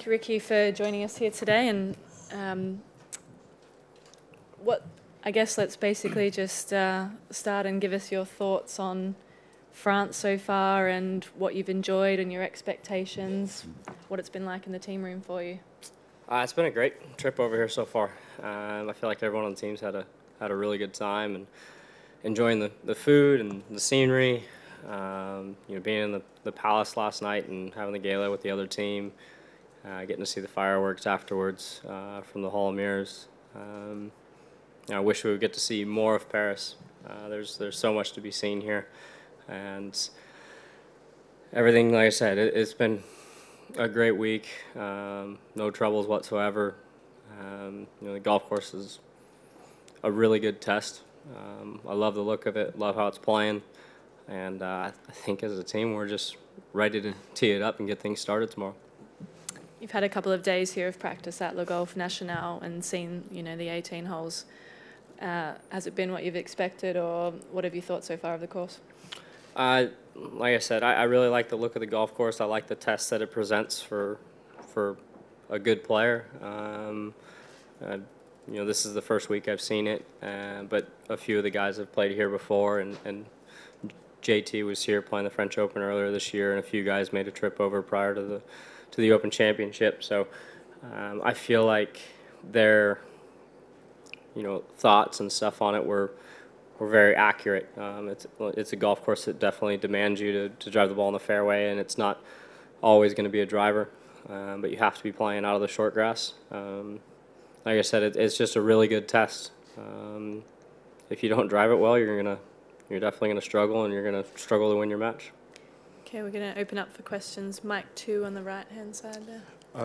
thank you, Rickie, for joining us here today. And I guess let's basically just start and give us your thoughts on France so far and what you've enjoyed and your expectations, what it's been like in the team room for you. It's been a great trip over here so far. I feel like everyone on the team's had a really good time and enjoying the food and the scenery. Being in the palace last night and having the gala with the other team, getting to see the fireworks afterwards from the Hall of Mirrors. I wish we would get to see more of Paris. There's so much to be seen here, and everything. Like I said, it's been a great week. No troubles whatsoever. The golf course is a really good test. I love the look of it. Love how it's playing. And I think as a team, we're just ready to tee it up and get things started tomorrow. You've had a couple of days here of practice at Le Golf National and seen, the 18 holes. Has it been what you've expected, or what have you thought so far of the course? Like I said, I really like the look of the golf course. I like the test that it presents for a good player. This is the first week I've seen it, but a few of the guys have played here before, and JT was here playing the French Open earlier this year, and a few guys made a trip over prior to the Open Championship. So I feel like their thoughts and stuff on it were very accurate. It's a golf course that definitely demands you to drive the ball in the fairway, and it's not always going to be a driver, but you have to be playing out of the short grass. Like I said, it's just a really good test. If you don't drive it well, you're definitely going to struggle, and you're going to struggle to win your match. Okay, we're going to open up for questions. Mic 2 on the right-hand side there.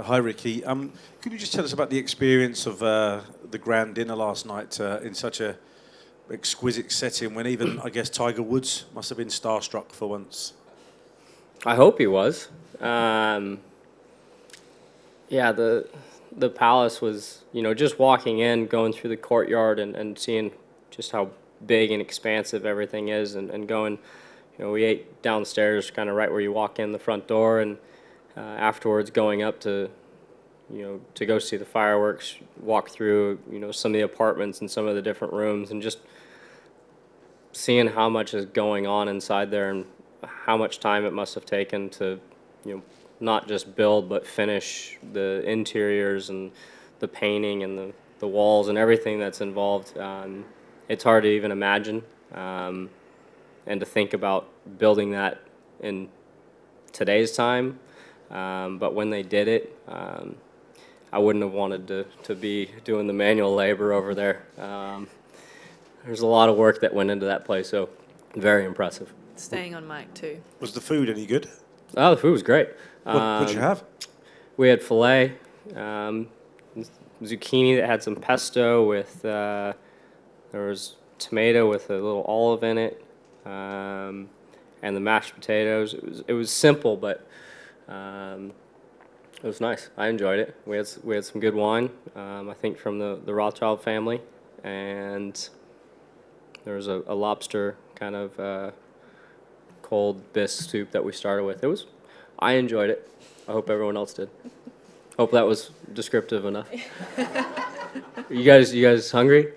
Hi, Rickie. Could you just tell us about the experience of the grand dinner last night in such a exquisite setting when even, I guess, Tiger Woods must have been starstruck for once? I hope he was. The palace was, just walking in, going through the courtyard and seeing just how big and expansive everything is, and going, we ate downstairs kind of right where you walk in the front door, and afterwards going up to go see the fireworks, walk through, some of the apartments and some of the different rooms, and just seeing how much is going on inside there and how much time it must have taken to, not just build but finish the interiors and the painting and the walls and everything that's involved. It's hard to even imagine, and to think about building that in today's time. But when they did it, I wouldn't have wanted to be doing the manual labor over there. There's a lot of work that went into that place, so very impressive. Staying on mic 2. Was the food any good? Oh, the food was great. What did you have? We had filet, zucchini that had some pesto with, there was tomato with a little olive in it, and the mashed potatoes. It was simple, but it was nice. I enjoyed it. We had some good wine, I think from the Rothschild family, and there was a lobster kind of cold bisque soup that we started with. I enjoyed it. I hope everyone else did. Hope that was descriptive enough. You guys hungry?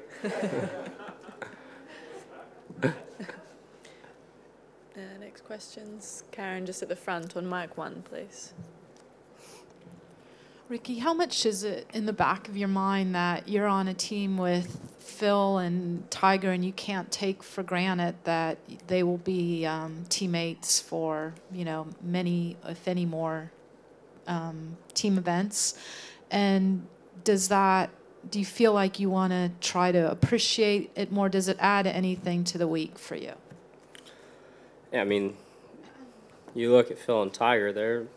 Next questions. Karen, just at the front on mic 1, please. Rickie, how much is it in the back of your mind that you're on a team with Phil and Tiger, and you can't take for granted that they will be teammates for, many, if any more, team events? And do you feel like you want to try to appreciate it more? Does it add anything to the week for you? Yeah, you look at Phil and Tiger, they're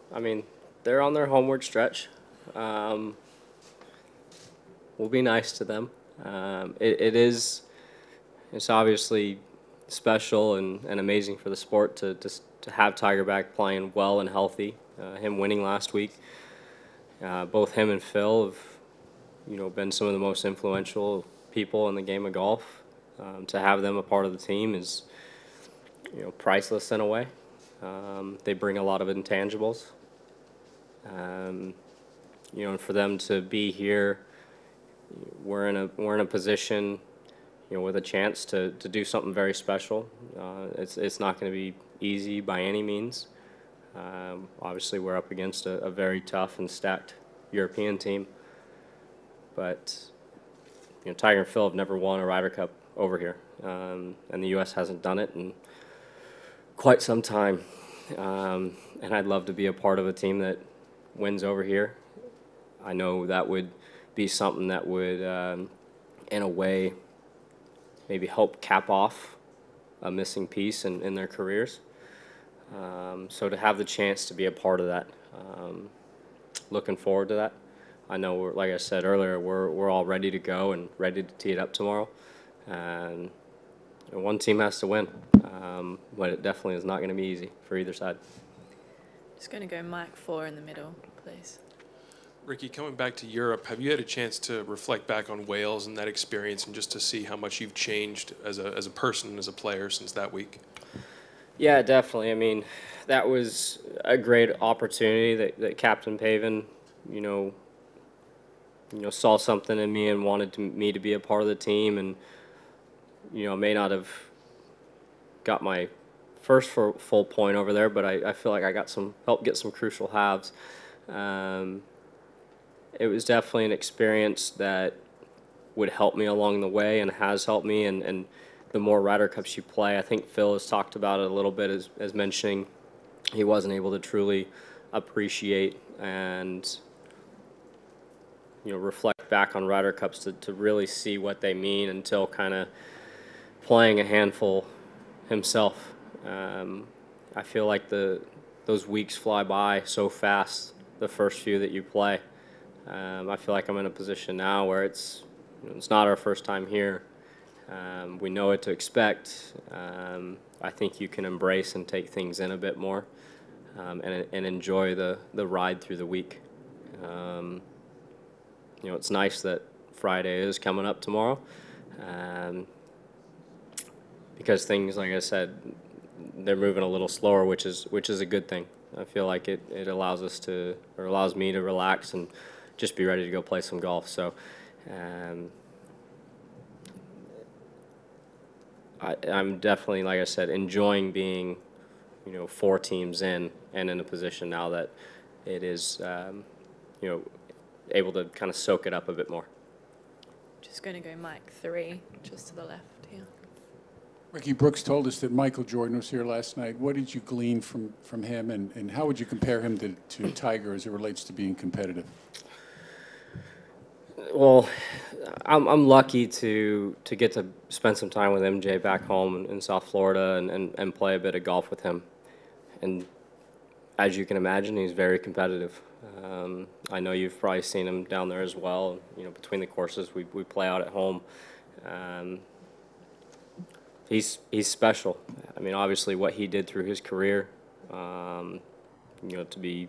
on their homeward stretch. We'll be nice to them. It's obviously special and amazing for the sport to have Tiger back playing well and healthy. Him winning last week. Both him and Phil have, been some of the most influential people in the game of golf. To have them a part of the team is, priceless in a way. They bring a lot of intangibles. and for them to be here, we're in a position, with a chance to do something very special. It's not going to be easy by any means. Obviously, we're up against a very tough and stacked European team, but Tiger and Phil have never won a Ryder Cup over here, and the U.S. hasn't done it in quite some time. And I'd love to be a part of a team that wins over here. I know that would be something that would, in a way, maybe help cap off a missing piece in their careers. So to have the chance to be a part of that, looking forward to that. I know, like I said earlier, we're all ready to go and ready to tee it up tomorrow. And one team has to win, but it definitely is not going to be easy for either side. Just going to go Mike 4 in the middle, please. Rickie, coming back to Europe, have you had a chance to reflect back on Wales and that experience, and just to see how much you've changed as a person, as a player since that week? Yeah, definitely. I mean, that was a great opportunity that Captain Paven, saw something in me and wanted me to be a part of the team, and may not have got my first full point over there, but I feel like I got helped get some crucial halves. It was definitely an experience that would help me along the way and has helped me, and the more Ryder Cups you play, I think Phil has talked about it a little bit as mentioning he wasn't able to truly appreciate and reflect back on Ryder Cups to really see what they mean until kind of playing a handful himself. I feel like those weeks fly by so fast, the first few that you play. I feel like I'm in a position now where it's not our first time here. We know what to expect. I think you can embrace and take things in a bit more, and enjoy the ride through the week. It's nice that Friday is coming up tomorrow, because things, like I said, they're moving a little slower, which is a good thing. I feel like it allows me to relax and just be ready to go play some golf. So I'm definitely, like I said, enjoying being 4 teams in and in a position now that it is able to kind of soak it up a bit more. Just going to go Mike 3, just to the left here. Rickie, Brooks told us that Michael Jordan was here last night. What did you glean from him, and how would you compare him to Tiger as it relates to being competitive? Well, I'm lucky to get to spend some time with MJ back home in South Florida and play a bit of golf with him. And as you can imagine, he's very competitive. I know you've probably seen him down there as well. Between the courses we play out at home. He's special. I mean, obviously what he did through his career, to be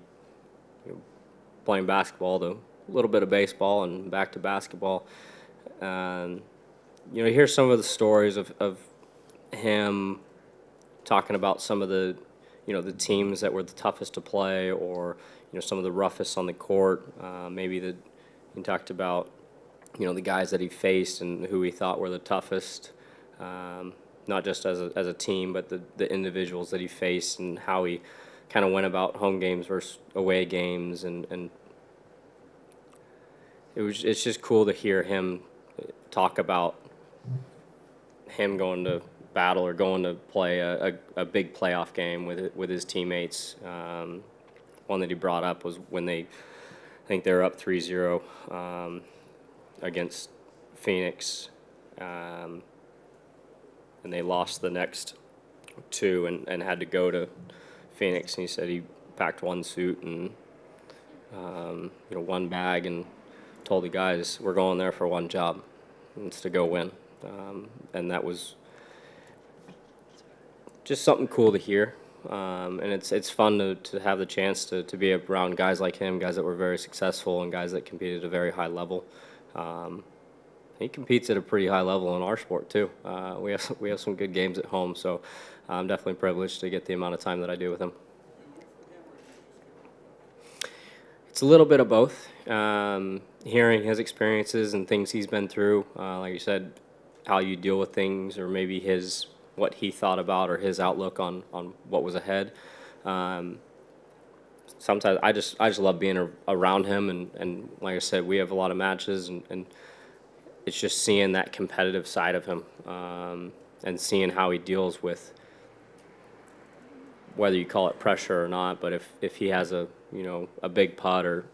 playing basketball, to a little bit of baseball and back to basketball. Hear some of the stories of him talking about some of the the teams that were the toughest to play, or some of the roughest on the court. Maybe he talked about the guys that he faced and who he thought were the toughest. Not just as a team, but the individuals that he faced and how he kind of went about home games versus away games, and it's just cool to hear him talk about him going to battle or going to play a big playoff game with his teammates. One that he brought up was when I think they were up 3-0 against Phoenix. And they lost the next 2 and had to go to Phoenix. And he said he packed 1 suit and 1 bag and told the guys, we're going there for 1 job, and it's to go win. And that was just something cool to hear. And it's fun to have the chance to be around guys like him, guys that were very successful and guys that competed at a very high level. He competes at a pretty high level in our sport too. We have some good games at home, so I'm definitely privileged to get the amount of time that I do with him. It's a little bit of both. hearing his experiences and things he's been through, like you said, how you deal with things, or maybe what he thought about, or his outlook on what was ahead. Sometimes I just love being around him, and like I said, we have a lot of matches, and it's just seeing that competitive side of him, and seeing how he deals with, whether you call it pressure or not, but if he has a big putt, or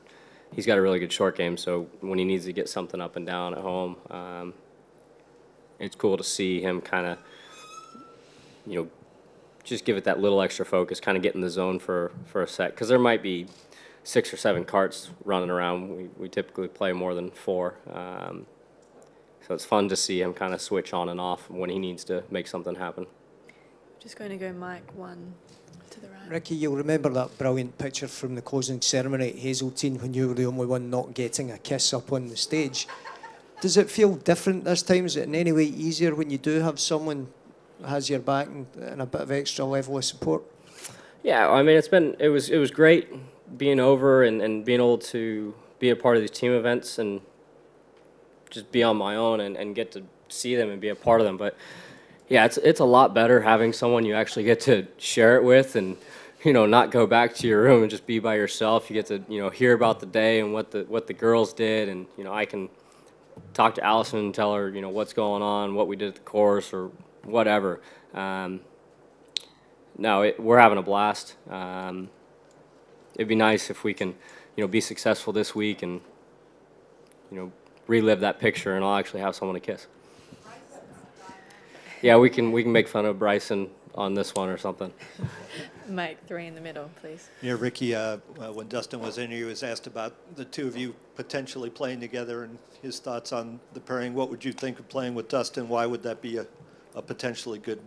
he's got a really good short game, so when he needs to get something up and down at home, it's cool to see him kind of, just give it that little extra focus, kind of get in the zone for a set, because there might be 6 or 7 carts running around. We typically play more than 4. So it's fun to see him kind of switch on and off when he needs to make something happen. Just going to go Mike 1 to the right. Rickie, you'll remember that brilliant picture from the closing ceremony at Hazeltine when you were the only one not getting a kiss up on the stage. Does it feel different this time? Is it in any way easier when you do have someone who has your back and a bit of extra level of support? Yeah, I mean, it was great being over and being able to be a part of these team events and just be on my own and get to see them and be a part of them. But yeah, it's a lot better having someone you actually get to share it with, and not go back to your room and just be by yourself. You get to hear about the day and what the girls did, and I can talk to Allison and tell her what's going on, what we did at the course, or whatever. No, we're having a blast. It'd be nice if we can be successful this week and relive that picture, and I'll actually have someone to kiss. Yeah, we can make fun of Bryson on this one or something. Mike 3 in the middle, please. Yeah, Rickie, when Dustin was in here, he was asked about the two of you potentially playing together and his thoughts on the pairing. What would you think of playing with Dustin? Why would that be a potentially good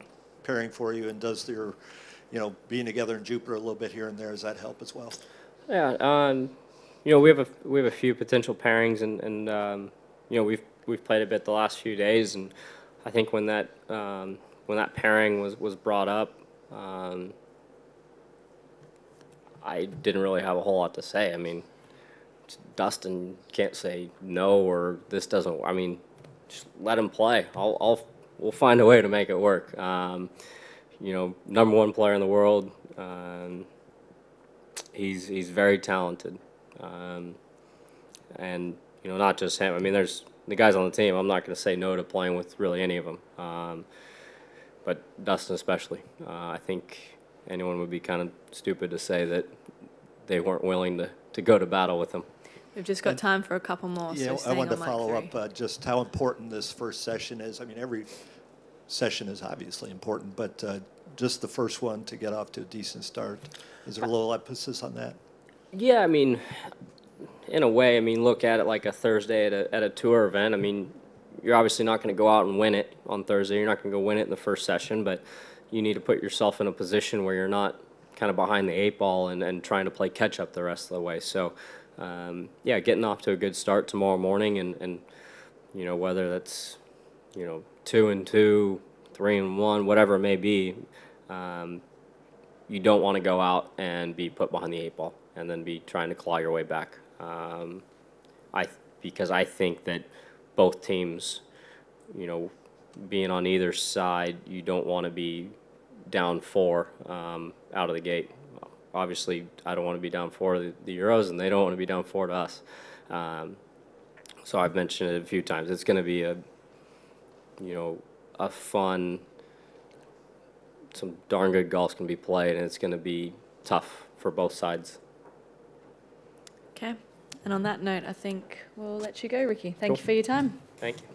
pairing for you? And does your, being together in Jupiter a little bit here and there, does that help as well? Yeah, we have a few potential pairings, and we've played a bit the last few days, and I think when that pairing was brought up, I didn't really have a whole lot to say. I mean, Dustin can't say no or this doesn't. I mean, just let him play. We'll find a way to make it work. #1 player in the world. He's very talented, and not just him. I mean, there's the guys on the team. I'm not going to say no to playing with really any of them, but Dustin especially. I think anyone would be kind of stupid to say that they weren't willing to go to battle with him. We've just got time for a couple more. Yeah, so I wanted to Mike follow 3. up just how important this first session is. I mean, every session is obviously important, but just the first one to get off to a decent start. Is there a little emphasis on that? Yeah, I mean, in a way, look at it like a Thursday at a tour event. I mean, you're obviously not going to go out and win it on Thursday. You're not going to go win it in the first session, but you need to put yourself in a position where you're not kind of behind the 8 ball and trying to play catch up the rest of the way. So, yeah, getting off to a good start tomorrow morning, and whether that's 2-2, 3-1, whatever it may be, you don't want to go out and be put behind the 8 ball and then be trying to claw your way back. Because I think that both teams, being on either side, you don't want to be down 4 out of the gate. Obviously, I don't want to be down 4 to the Euros, and they don't want to be down 4 to us. So I've mentioned it a few times. It's going to be a fun, some darn good golf's going to be played, and it's going to be tough for both sides. Okay. And on that note, I think we'll let you go, Rickie. Thank you for your time. Thank you.